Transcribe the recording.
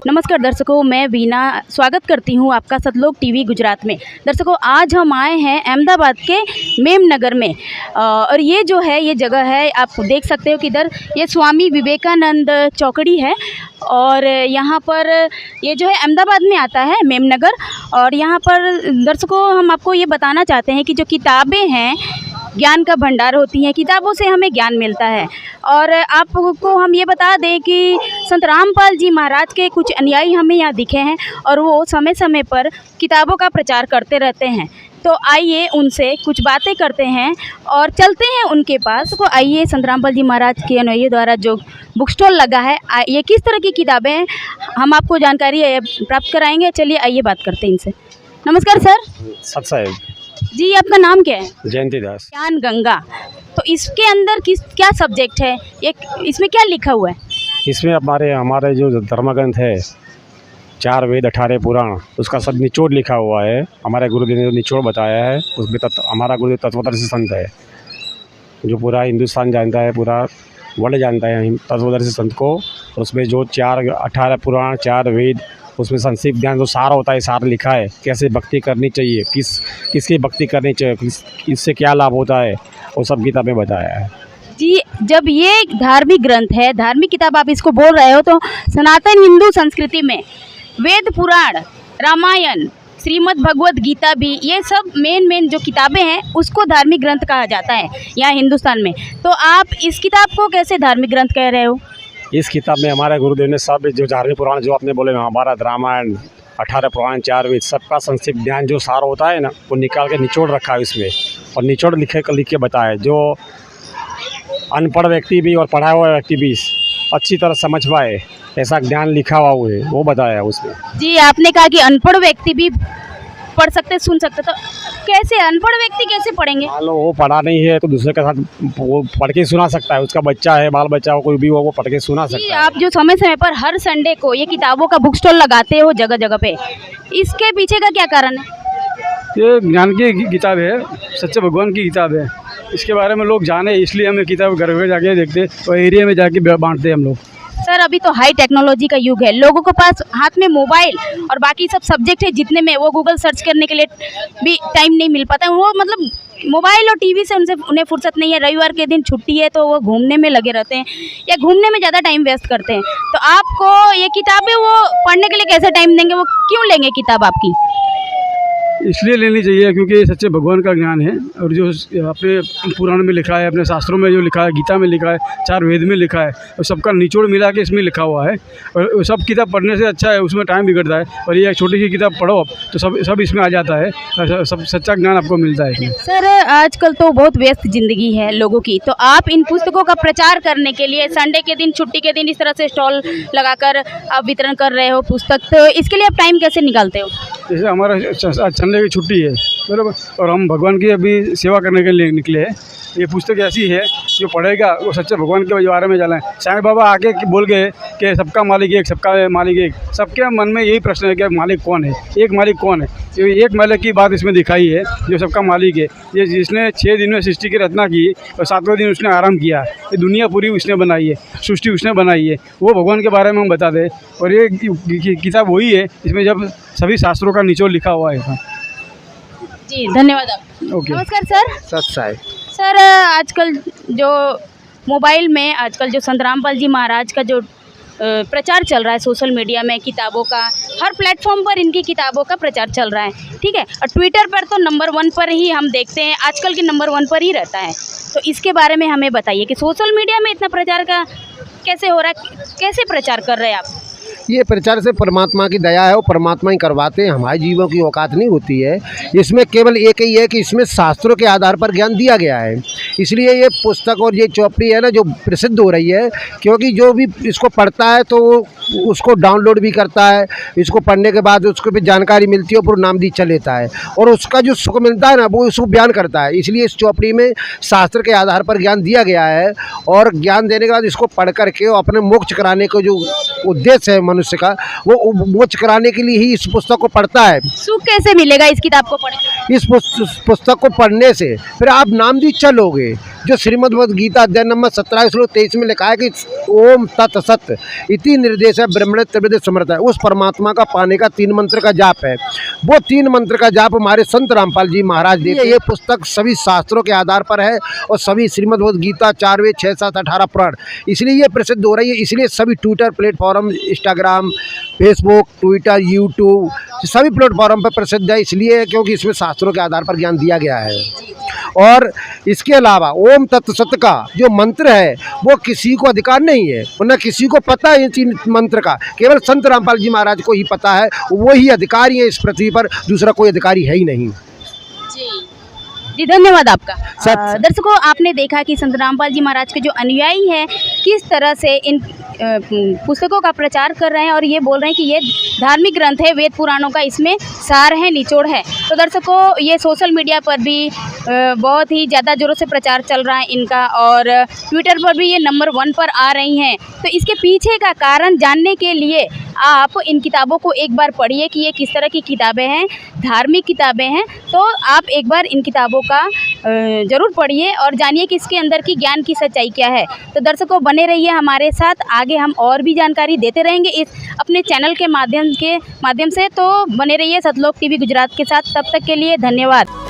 नमस्कार दर्शकों, मैं वीना स्वागत करती हूं आपका सतलोक टीवी गुजरात में। दर्शकों, आज हम आए हैं अहमदाबाद के मेमनगर में और ये जो है ये जगह है, आप देख सकते हो कि इधर ये स्वामी विवेकानंद चौकड़ी है और यहाँ पर ये जो है अहमदाबाद में आता है मेमनगर। और यहाँ पर दर्शकों हम आपको ये बताना चाहते हैं कि जो किताबें हैं ज्ञान का भंडार होती हैं, किताबों से हमें ज्ञान मिलता है। और आपको हम ये बता दें कि संत रामपाल जी महाराज के कुछ अनुयायी हमें यहाँ दिखे हैं और वो समय समय पर किताबों का प्रचार करते रहते हैं। तो आइए उनसे कुछ बातें करते हैं और चलते हैं उनके पास। तो आइए, संत रामपाल जी महाराज के अनुयायी द्वारा जो बुक स्टॉल लगा है, ये किस तरह की किताबें हैं हम आपको जानकारी प्राप्त कराएंगे। चलिए आइए बात करते हैं इनसे। नमस्कार सर। सत साहेब जी, आपका नाम क्या है? जयंती दास। ज्ञान गंगा, तो इसके अंदर क्या सब्जेक्ट है, ये इसमें क्या लिखा हुआ है? इसमें हमारे जो धर्मग्रंथ है, 4 वेद 18 पुराण, उसका सब निचोड़ लिखा हुआ है। हमारे गुरुदेव ने निचोड़ बताया है। उसमें हमारा गुरुदेव तत्वदर्शी संत है, जो पूरा हिंदुस्तान जानता है, पूरा वर्ल्ड जानता है तत्वदर्शी संत को। उसमें जो 18 पुराण, 4 वेद, उसमें संक्षिप्त ज्ञान जो सार होता है, सार लिखा है। कैसे भक्ति करनी चाहिए, किसकी भक्ति करनी चाहिए, इससे क्या लाभ होता है, वो सब किताबें बताया है जी। जब ये धार्मिक ग्रंथ है, धार्मिक किताब आप इसको बोल रहे हो, तो सनातन हिंदू संस्कृति में वेद पुराण, रामायण, श्रीमद् भगवत गीता भी, ये सब मेन जो किताबें हैं उसको धार्मिक ग्रंथ कहा जाता है यहाँ हिंदुस्तान में। तो आप इस किताब को कैसे धार्मिक ग्रंथ कह रहे हो? इस किताब में हमारे गुरुदेव ने सब जो धार्मिक पुराण जो आपने बोले, महाभारत, रामायण, 18 पुराण, 4 वेद, सबका संक्षिप्त ज्ञान जो सार होता है ना, वो निकाल के निचोड़ रखा है इसमें। और निचोड़ लिख के बताया, जो अनपढ़ व्यक्ति भी और पढ़ा हुआ व्यक्ति भी अच्छी तरह समझ पाए, ऐसा ज्ञान लिखा हुआ है, वो बताया है उसमें। जी, आपने कहा कि अनपढ़ व्यक्ति भी पढ़ सकते, सुन सकते, तो कैसे अनपढ़ व्यक्ति कैसे पढ़ेंगे? मान लो वो पढ़ा नहीं है तो दूसरे के साथ वो पढ़ के सुना सकता है। उसका बच्चा है, बाल बच्चा हो, कोई भी हो, वो पढ़ के सुना सकता है। आप जो समय समय पर हर संडे को ये किताबों का बुक स्टॉल लगाते हो जगह जगह पे, इसके पीछे का क्या कारण है? ये ज्ञान की किताब है, सच्चे भगवान की किताब है। इसके बारे में लोग जाने, इसलिए हमें किताब घर घर जाके देखते और एरिया में जाके बांटते हम लोग। सर, अभी तो हाई टेक्नोलॉजी का युग है, लोगों के पास हाथ में मोबाइल और बाकी सब सब्जेक्ट है, जितने में वो गूगल सर्च करने के लिए भी टाइम नहीं मिल पाता है। वो मतलब मोबाइल और टीवी से उन्हें फुर्सत नहीं है। रविवार के दिन छुट्टी है तो वो घूमने में लगे रहते हैं या घूमने में ज़्यादा टाइम वेस्ट करते हैं। तो आपको ये किताबें वो पढ़ने के लिए कैसे टाइम देंगे, वो क्यों लेंगे किताब आपकी? इसलिए लेनी चाहिए क्योंकि ये सच्चे भगवान का ज्ञान है और जो अपने पुराण में लिखा है, अपने शास्त्रों में जो लिखा है, गीता में लिखा है, 4 वेद में लिखा है, और सबका निचोड़ मिला के इसमें लिखा हुआ है। और सब किताब पढ़ने से अच्छा है, उसमें टाइम बिगड़ता है। और ये एक छोटी सी किताब पढ़ो तो सब इसमें आ जाता है, सब सच्चा ज्ञान आपको मिलता है इसमें। सर, आजकल तो बहुत व्यस्त जिंदगी है लोगों की, तो आप इन पुस्तकों का प्रचार करने के लिए संडे के दिन, छुट्टी के दिन इस तरह से स्टॉल लगाकर आप वितरण कर रहे हो पुस्तक, तो इसके लिए आप टाइम कैसे निकालते हो? जैसे हमारा संडे की छुट्टी है, बराबर, और हम भगवान की अभी सेवा करने के लिए निकले हैं। ये पुस्तक ऐसी है जो पढ़ेगा वो सच्चे भगवान के बारे में जाना है। साईं बाबा आके बोल गए कि सबका मालिक एक, सबका मालिक एक। सबके मन में यही प्रश्न है कि मालिक कौन है, एक मालिक कौन है। तो एक मालिक की बात इसमें दिखाई है जो सबका मालिक है। ये जिसने 6 दिन में सृष्टि की रचना की और 7वें दिन उसने आराम किया। ये दुनिया पूरी उसने बनाई है, सृष्टि उसने बनाई है, वो भगवान के बारे में हम बता दें। और ये किताब वही है इसमें जब सभी शास्त्रों का निचोड़ लिखा हुआ है। जी, धन्यवाद आप। ओके। नमस्कार सर। सत साहेब। सर, आजकल जो मोबाइल में आजकल जो संत रामपाल जी महाराज का जो प्रचार चल रहा है सोशल मीडिया में, किताबों का हर प्लेटफॉर्म पर इनकी किताबों का प्रचार चल रहा है, ठीक है। और ट्विटर पर तो नंबर 1 पर ही हम देखते हैं, आजकल के नंबर 1 पर ही रहता है। तो इसके बारे में हमें बताइए कि सोशल मीडिया में इतना प्रचार का कैसे हो रहा है, कैसे प्रचार कर रहे हैं आप? ये प्रचार से परमात्मा की दया है और परमात्मा ही करवाते हैं, हमारे जीवों की औकात नहीं होती है। इसमें केवल एक ही है कि इसमें शास्त्रों के आधार पर ज्ञान दिया गया है, इसलिए ये पुस्तक और ये चौपड़ी है ना जो प्रसिद्ध हो रही है। क्योंकि जो भी इसको पढ़ता है तो उसको डाउनलोड भी करता है, इसको पढ़ने के बाद उसको भी जानकारी मिलती है, पूरा नाम दीक्षा लेता है और उसका जो सुख मिलता है ना वो उसको बयान करता है। इसलिए इस चौपड़ी में शास्त्र के आधार पर ज्ञान दिया गया है और ज्ञान देने के बाद इसको पढ़ करके अपने मोक्ष कराने का जो उद्देश्य है मनुष्य का, वो मोक्ष कराने के लिए ही इस पुस्तक को पढ़ता है। सुख कैसे मिलेगा इस किताब को पढ़? इस पुस्तक को पढ़ने से फिर आप नाम दीक्षा लोगे, जो श्रीमद् भगवद गीता अध्याय नंबर 17 श्लोक 23 में लिखा है कि ओम तत्सत इति निर्देश है ब्रह्मण त्रिविध समर्थ है, उस परमात्मा का पाने का 3 मंत्र का जाप है। वो 3 मंत्र का जाप हमारे संत रामपाल जी महाराज देते हैं। ये पुस्तक सभी शास्त्रों के आधार पर है और सभी श्रीमद् भगवद गीता 4 वेद 6 7 18 पुराण, इसलिए ये प्रसिद्ध हो रही है। इसलिए सभी Twitter platform, Instagram, Facebook, Twitter, YouTube सभी प्लेटफॉर्म पर प्रसिद्ध है, इसलिए क्योंकि इसमें शास्त्रों के आधार पर ज्ञान दिया गया है। और इसके अलावा ओम तत्सत का जो मंत्र है वो किसी को अधिकार नहीं है, वरना किसी को पता है इस मंत्र का, केवल संत रामपाल जी महाराज को ही पता है। वो ही अधिकारी है इस पृथ्वी पर, दूसरा कोई अधिकारी है ही नहीं। जी धन्यवाद आपका। दर्शकों, आपने देखा कि संत रामपाल जी महाराज के जो अनुयायी हैं किस तरह से इन पुस्तकों का प्रचार कर रहे हैं और ये बोल रहे हैं कि ये धार्मिक ग्रंथ है, वेद पुराणों का इसमें सार है, निचोड़ है। तो दर्शकों, ये सोशल मीडिया पर भी बहुत ही ज़्यादा ज़ोरों से प्रचार चल रहा है इनका और ट्विटर पर भी ये नंबर 1 पर आ रही हैं। तो इसके पीछे का कारण जानने के लिए आप इन किताबों को एक बार पढ़िए कि ये किस तरह की किताबें हैं, धार्मिक किताबें हैं। तो आप एक बार इन किताबों का ज़रूर पढ़िए और जानिए कि इसके अंदर की ज्ञान की सच्चाई क्या है। तो दर्शकों, बने रहिए हमारे साथ, आगे हम और भी जानकारी देते रहेंगे इस अपने चैनल के माध्यम से। तो बने रहिए सतलोक टीवी गुजरात के साथ। तब तक के लिए धन्यवाद।